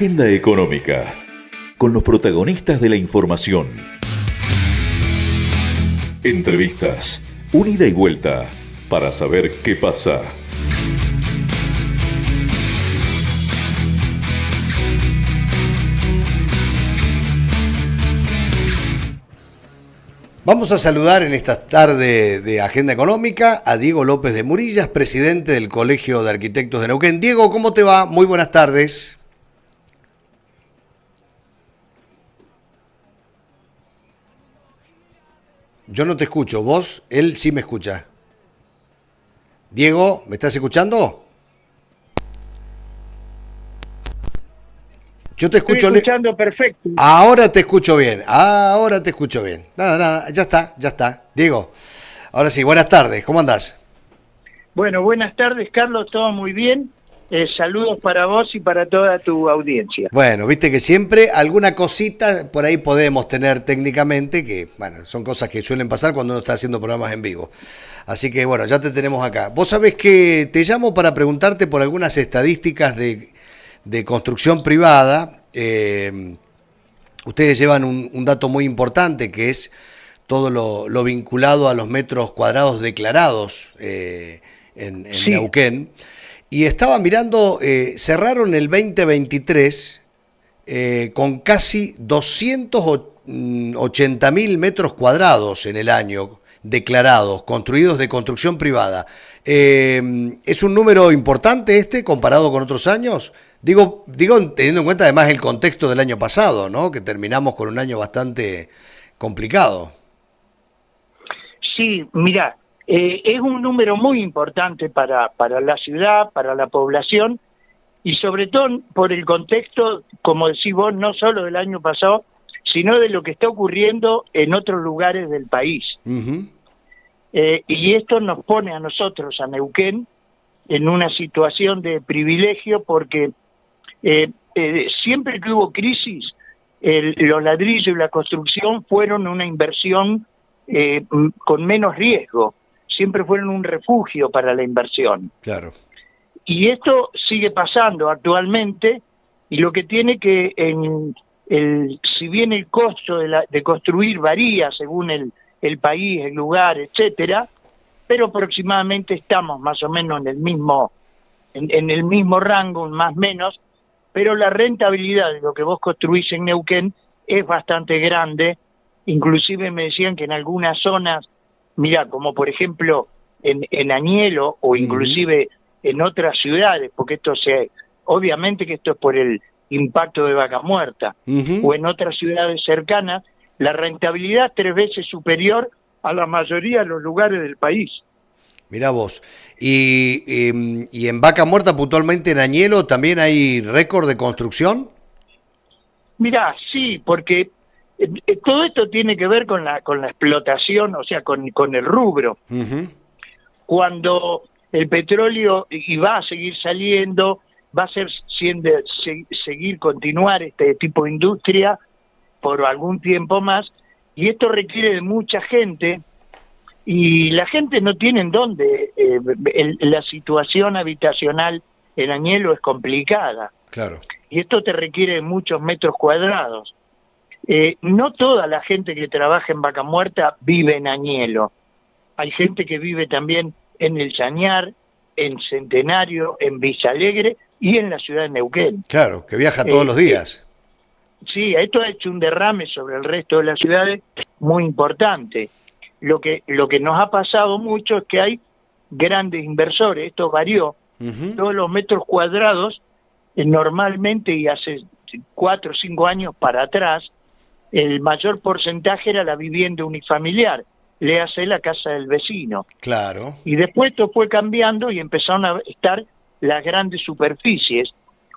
Agenda Económica, con los protagonistas de la información. Entrevistas, un ida y vuelta, para saber qué pasa. Vamos a saludar en esta tarde de Agenda Económica a Diego López de Murillas, presidente del Colegio de Arquitectos de Neuquén. Diego, ¿cómo te va? Muy buenas tardes. Yo no te escucho, vos, él sí me escucha. Diego, ¿me estás escuchando? Yo te escucho. Estoy escuchando perfecto. Ahora te escucho bien, Nada, ya está. Diego, ahora sí, buenas tardes, ¿cómo andás? Bueno, buenas tardes, Carlos, todo muy bien. Saludos para vos y para toda tu audiencia. Bueno, viste que siempre alguna cosita por ahí podemos tener técnicamente, que bueno, son cosas que suelen pasar cuando uno está haciendo programas en vivo. Así que bueno, ya te tenemos acá. Vos sabés que te llamo para preguntarte por algunas estadísticas de construcción privada. Ustedes llevan un dato muy importante, que es todo lo vinculado a los metros cuadrados declarados en Sí. Neuquén. Y estaba mirando, cerraron el 2023 con casi 280.000 metros cuadrados en el año declarados, construidos de construcción privada. ¿Es un número importante comparado con otros años? Digo, teniendo en cuenta además el contexto del año pasado, ¿no? Que terminamos con un año bastante complicado. Sí, mira, es un número muy importante para la ciudad, para la población, y sobre todo por el contexto, como decís vos, no solo del año pasado, sino de lo que está ocurriendo en otros lugares del país. Uh-huh. Y esto nos pone a nosotros, a Neuquén, en una situación de privilegio, porque siempre que hubo crisis, los ladrillos y la construcción fueron una inversión con menos riesgo, siempre fueron un refugio para la inversión. Claro. Y esto sigue pasando actualmente, y lo que tiene que, si bien el costo de construir varía según el país, el lugar, etcétera, pero aproximadamente estamos más o menos en el mismo rango, más o menos, pero la rentabilidad de lo que vos construís en Neuquén es bastante grande. Inclusive me decían que en algunas zonas, mira, como por ejemplo en Añelo o inclusive en otras ciudades, porque obviamente que esto es por el impacto de Vaca Muerta, o en otras ciudades cercanas, la rentabilidad es 3 veces superior a la mayoría de los lugares del país. Mirá vos. Y en Vaca Muerta, puntualmente en Añelo, ¿también hay récord de construcción? Mirá, sí, porque todo esto tiene que ver con la explotación, o sea, con el rubro. Uh-huh. Cuando el petróleo, y va a seguir saliendo, va a continuar este tipo de industria por algún tiempo más, y esto requiere de mucha gente, y la gente no tiene en dónde. La situación habitacional en Añelo es complicada. Claro. Y esto te requiere de muchos metros cuadrados. No toda la gente que trabaja en Vaca Muerta vive en Añelo. Hay gente que vive también en El Chañar, en Centenario, en Villa Alegre y en la ciudad de Neuquén. Claro, que viaja todos los días. Sí, esto ha hecho un derrame sobre el resto de las ciudades muy importante. Lo que nos ha pasado mucho es que hay grandes inversores, esto varió. Uh-huh. Todos los metros cuadrados, normalmente, y hace 4 o 5 años para atrás, el mayor porcentaje era la vivienda unifamiliar, le hace la casa del vecino. Claro. Y después esto fue cambiando y empezaron a estar las grandes superficies,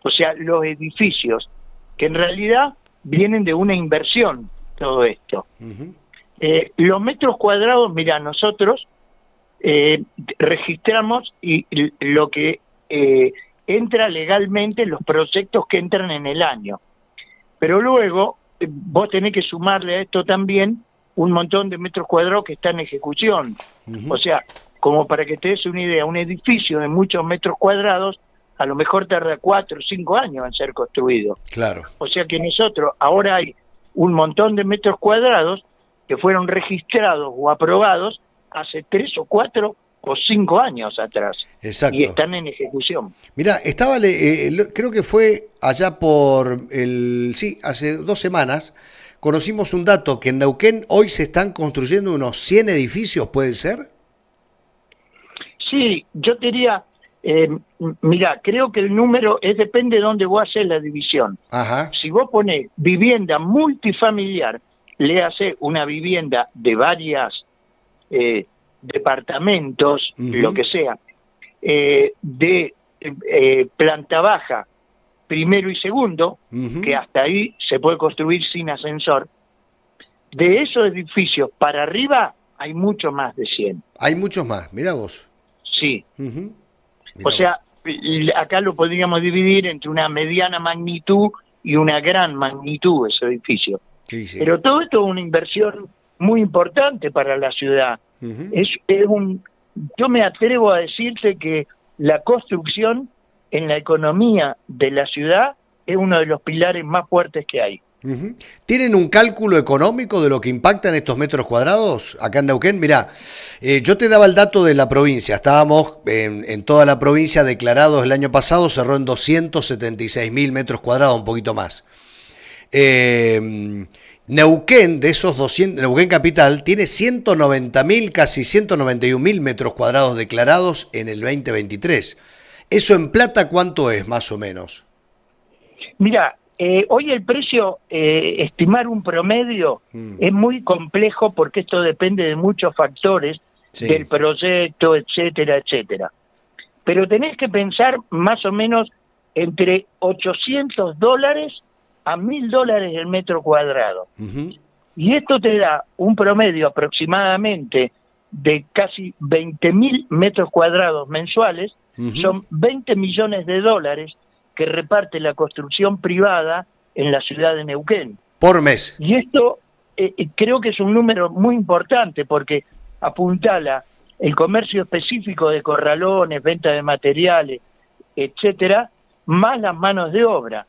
o sea, los edificios, que en realidad vienen de una inversión, todo esto. Uh-huh. Los metros cuadrados, mira, nosotros registramos y lo que entra legalmente, los proyectos que entran en el año. Pero luego vos tenés que sumarle a esto también un montón de metros cuadrados que están en ejecución. Uh-huh. O sea, como para que te des una idea, un edificio de muchos metros cuadrados a lo mejor tarda 4 o 5 años en ser construido. Claro. O sea que nosotros, ahora hay un montón de metros cuadrados que fueron registrados o aprobados hace 3 o 4 o 5 años atrás. Exacto. Y están en ejecución. Mira, creo que fue allá hace 2 semanas, conocimos un dato que en Neuquén hoy se están construyendo unos 100 edificios, ¿puede ser? Sí, yo te diría, mira, creo que el número depende de dónde vos haces la división. Ajá. Si vos ponés vivienda multifamiliar, le hace una vivienda de varias departamentos, lo que sea, de planta baja, primero y segundo, que hasta ahí se puede construir sin ascensor. De esos edificios para arriba hay mucho más de 100. Hay muchos más, mira vos. Sí. Mirá O sea, acá lo podríamos dividir entre una mediana magnitud y una gran magnitud ese edificio. Sí, sí. Pero todo esto es una inversión muy importante para la ciudad. Yo me atrevo a decirte que la construcción en la economía de la ciudad es uno de los pilares más fuertes que hay. ¿Tienen un cálculo económico de lo que impactan estos metros cuadrados acá en Neuquén? Mirá, yo te daba el dato de la provincia. Estábamos en toda la provincia declarados el año pasado, cerró en 276.000 metros cuadrados, un poquito más. Neuquén, de esos 200, Neuquén Capital, tiene 190.000, casi 191.000 metros cuadrados declarados en el 2023. ¿Eso en plata cuánto es, más o menos? Mira, hoy el precio, estimar un promedio es muy complejo porque esto depende de muchos factores, sí, del proyecto, etcétera, etcétera. Pero tenés que pensar más o menos entre $800 a $1.000 el metro cuadrado. Y esto te da un promedio aproximadamente de casi 20.000 metros cuadrados mensuales, son $20 millones que reparte la construcción privada en la ciudad de Neuquén. Por mes. Y esto creo que es un número muy importante porque apuntala el comercio específico de corralones, venta de materiales, etcétera, más las manos de obra.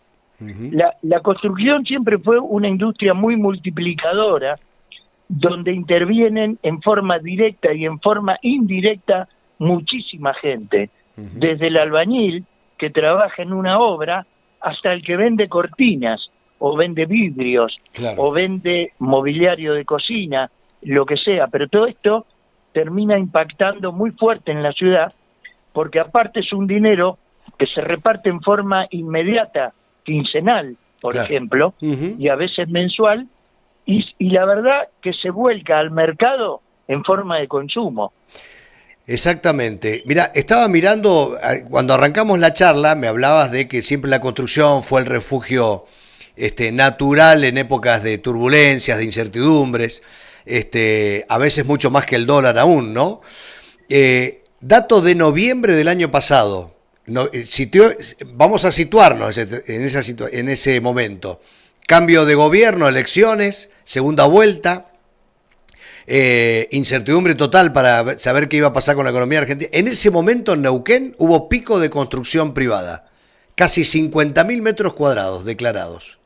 La construcción siempre fue una industria muy multiplicadora, donde intervienen en forma directa y en forma indirecta muchísima gente, desde el albañil que trabaja en una obra hasta el que vende cortinas o vende vidrios, claro, o vende mobiliario de cocina, lo que sea, pero todo esto termina impactando muy fuerte en la ciudad porque aparte es un dinero que se reparte en forma inmediata, quincenal, por claro, ejemplo, y a veces mensual, y la verdad que se vuelca al mercado en forma de consumo. Exactamente. Mira, estaba mirando, cuando arrancamos la charla, me hablabas de que siempre la construcción fue el refugio natural en épocas de turbulencias, de incertidumbres, a veces mucho más que el dólar aún, ¿no? Dato de noviembre del año pasado. Vamos a situarnos en ese momento. Cambio de gobierno, elecciones, segunda vuelta, incertidumbre total para saber qué iba a pasar con la economía argentina. En ese momento en Neuquén hubo pico de construcción privada, casi 50.000 metros cuadrados declarados.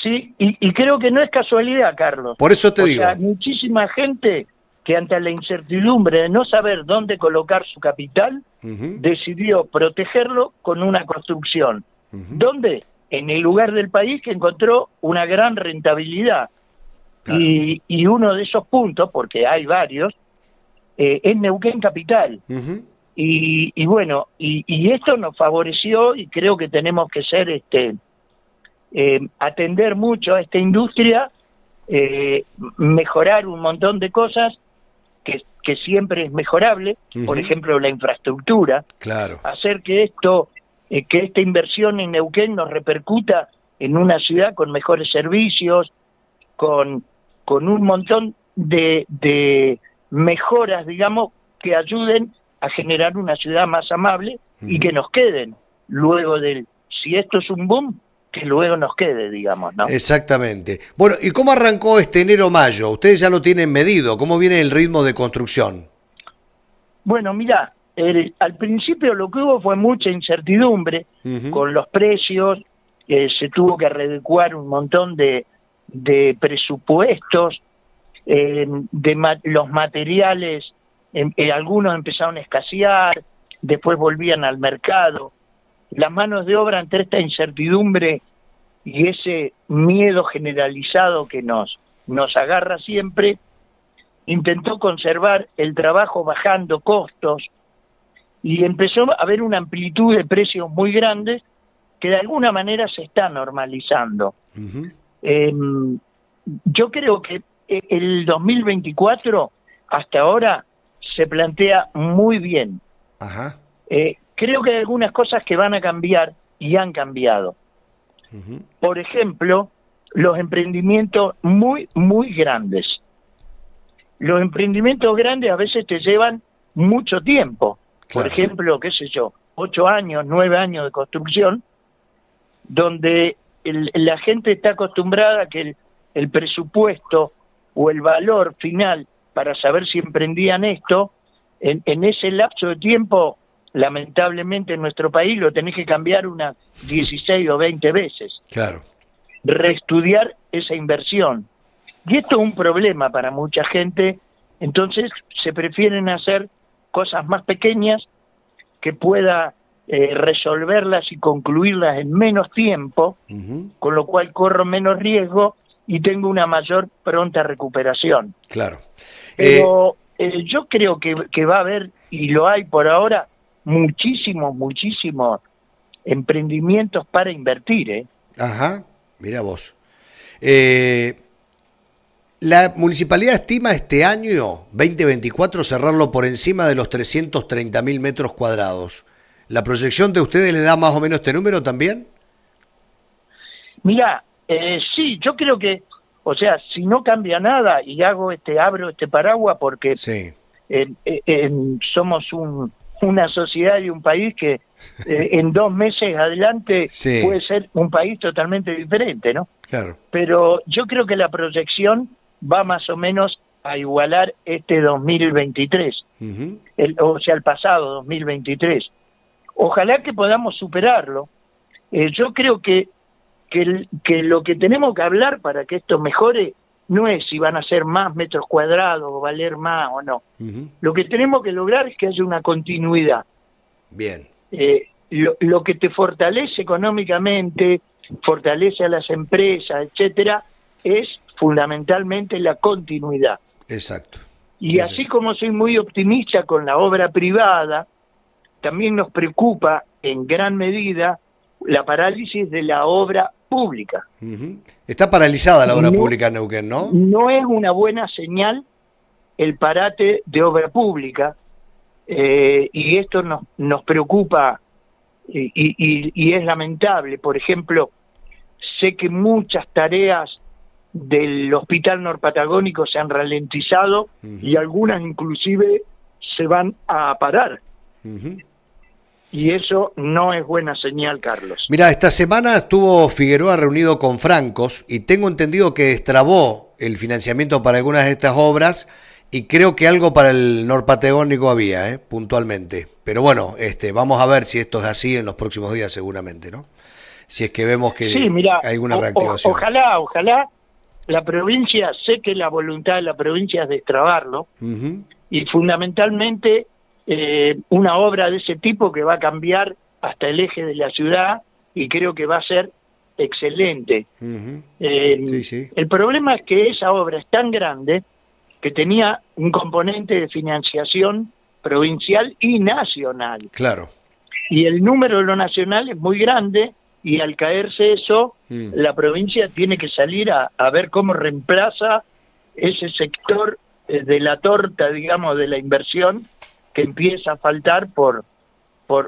Sí, y creo que no es casualidad, Carlos. Por eso te digo. O sea, muchísima gente que ante la incertidumbre de no saber dónde colocar su capital, decidió protegerlo con una construcción. ¿Dónde? En el lugar del país que encontró una gran rentabilidad. Claro. Y uno de esos puntos, porque hay varios, es Neuquén Capital. Y bueno, y esto nos favoreció y creo que tenemos que ser atender mucho a esta industria, mejorar un montón de cosas que siempre es mejorable, por ejemplo la infraestructura, claro, hacer que esta inversión en Neuquén nos repercuta en una ciudad con mejores servicios, con un montón de mejoras, digamos, que ayuden a generar una ciudad más amable y que nos queden luego si esto es un boom, que luego nos quede, digamos, ¿no? Exactamente. Bueno, ¿y cómo arrancó este enero-mayo? Ustedes ya lo tienen medido. ¿Cómo viene el ritmo de construcción? Bueno, mirá, al principio lo que hubo fue mucha incertidumbre con los precios, se tuvo que readecuar un montón de presupuestos, los materiales, algunos empezaron a escasear, después volvían al mercado. Las manos de obra ante esta incertidumbre y ese miedo generalizado que nos agarra siempre, intentó conservar el trabajo bajando costos y empezó a haber una amplitud de precios muy grandes que de alguna manera se está normalizando. Yo creo que el 2024 hasta ahora se plantea muy bien. Creo que hay algunas cosas que van a cambiar y han cambiado. Por ejemplo, los emprendimientos muy, muy grandes. Los emprendimientos grandes a veces te llevan mucho tiempo. Por ejemplo, qué sé yo, 8 años, 9 años de construcción, donde la gente está acostumbrada a que el presupuesto o el valor final para saber si emprendían esto, en ese lapso de tiempo, lamentablemente en nuestro país lo tenés que cambiar unas 16 o 20 veces. Reestudiar esa inversión. Y esto es un problema para mucha gente, entonces se prefieren hacer cosas más pequeñas que pueda resolverlas y concluirlas en menos tiempo, con lo cual corro menos riesgo y tengo una mayor pronta recuperación. Pero yo creo que va a haber, y lo hay por ahora, muchísimos emprendimientos para invertir. Mira vos. La municipalidad estima este año 2024 cerrarlo por encima de los 330.000 metros cuadrados. ¿La proyección de ustedes le da más o menos este número también? Mira, sí, yo creo que, o sea, si no cambia nada y abro este paraguas porque somos una sociedad y un país que en 2 meses adelante puede ser un país totalmente diferente, ¿no? Pero yo creo que la proyección va más o menos a igualar este 2023, o sea, el pasado 2023. Ojalá que podamos superarlo. Yo creo que lo que tenemos que hablar para que esto mejore no es si van a ser más metros cuadrados o valer más o no. Lo que tenemos que lograr es que haya una continuidad. Lo que te fortalece económicamente, fortalece a las empresas, etcétera, es fundamentalmente la continuidad. Y así como soy muy optimista con la obra privada, también nos preocupa en gran medida la parálisis de la obra pública. Está paralizada la obra pública en Neuquén, ¿no? No es una buena señal el parate de obra pública, y esto nos preocupa y es lamentable. Por ejemplo, sé que muchas tareas del Hospital Norpatagónico se han ralentizado y algunas inclusive se van a parar. Y eso no es buena señal, Carlos. Mira, esta semana estuvo Figueroa reunido con francos y tengo entendido que destrabó el financiamiento para algunas de estas obras y creo que algo para el Norpatagónico había, puntualmente. Pero bueno, vamos a ver si esto es así en los próximos días seguramente, ¿no? Si es que vemos que hay alguna reactivación. Ojalá la provincia, sé que la voluntad de la provincia es destrabarlo, y fundamentalmente una obra de ese tipo que va a cambiar hasta el eje de la ciudad y creo que va a ser excelente. El problema es que esa obra es tan grande que tenía un componente de financiación provincial y nacional. Y el número de lo nacional es muy grande y al caerse eso, la provincia tiene que salir a ver cómo reemplaza ese sector de la torta, digamos, de la inversión que empieza a faltar por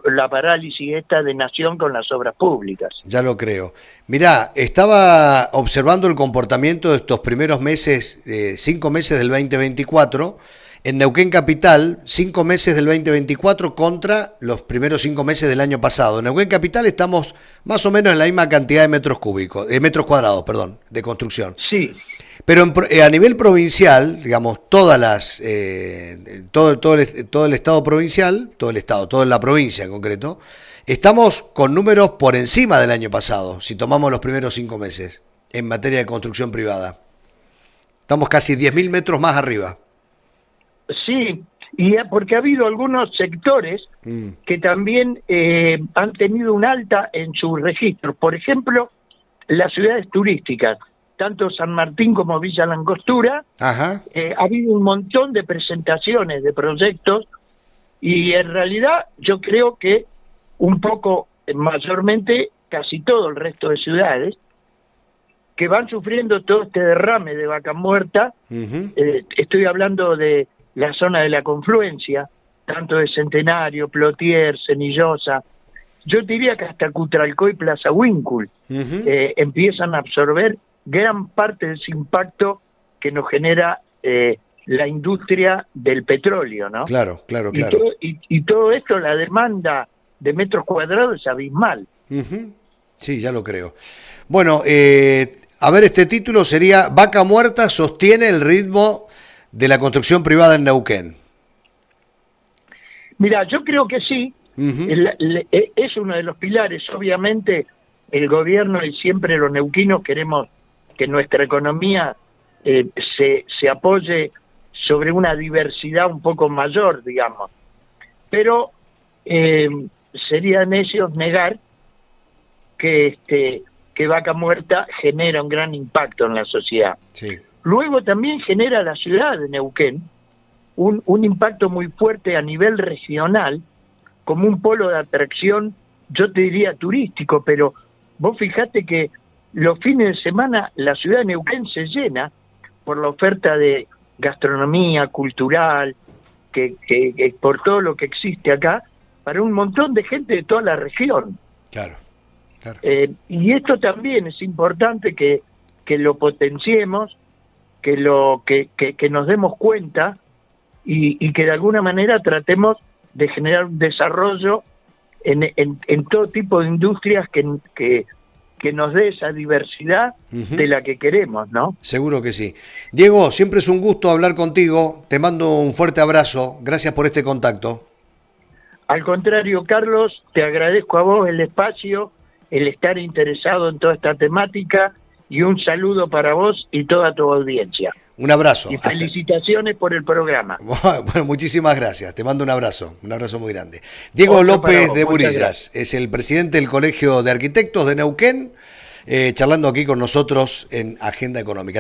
la parálisis esta de nación con las obras públicas. Ya lo creo. Mirá, estaba observando el comportamiento de estos primeros meses, 5 meses del 2024, en Neuquén Capital, 5 meses del 2024 contra los primeros 5 meses del año pasado. En Neuquén Capital estamos más o menos en la misma cantidad de metros cuadrados, de construcción. Pero a nivel provincial, digamos, todas las, todo el estado provincial, toda la provincia en concreto, estamos con números por encima del año pasado, si tomamos los primeros 5 meses, en materia de construcción privada. Estamos casi 10.000 metros más arriba. Sí, y porque ha habido algunos sectores que también han tenido un alta en sus registros. Por ejemplo, las ciudades turísticas, tanto San Martín como Villa Langostura, ha habido un montón de presentaciones de proyectos y en realidad yo creo que un poco, mayormente, casi todo el resto de ciudades, que van sufriendo todo este derrame de vaca muerta. Estoy hablando de la zona de la confluencia, tanto de Centenario, Plotier, Cenillosa. Yo diría que hasta Cutralcó y Plaza Huíncul empiezan a absorber gran parte de ese impacto que nos genera la industria del petróleo, ¿no? Claro. Y todo esto, la demanda de metros cuadrados es abismal. Sí, ya lo creo. Bueno, a ver, este título sería Vaca Muerta sostiene el ritmo de la construcción privada en Neuquén. Mira, yo creo que sí. Es uno de los pilares. Obviamente el gobierno y siempre los neuquinos queremos que nuestra economía se apoye sobre una diversidad un poco mayor, digamos. Pero sería necio negar que Vaca Muerta genera un gran impacto en la sociedad. Sí. Luego también genera la ciudad de Neuquén un impacto muy fuerte a nivel regional, como un polo de atracción, yo te diría turístico, pero vos fijate que los fines de semana la ciudad de Neuquén se llena por la oferta de gastronomía, cultural, que por todo lo que existe acá, para un montón de gente de toda la región. Claro. Y esto también es importante que lo potenciemos, que nos demos cuenta y que de alguna manera tratemos de generar un desarrollo en todo tipo de industrias que nos dé esa diversidad de la que queremos, ¿no? Seguro que sí. Diego, siempre es un gusto hablar contigo. Te mando un fuerte abrazo. Gracias por este contacto. Al contrario, Carlos, te agradezco a vos el espacio, el estar interesado en toda esta temática, y un saludo para vos y toda tu audiencia. Un abrazo. Y felicitaciones por el programa. Bueno, muchísimas gracias. Te mando un abrazo muy grande. Diego López de Burillas es el presidente del Colegio de Arquitectos de Neuquén, charlando aquí con nosotros en Agenda Económica.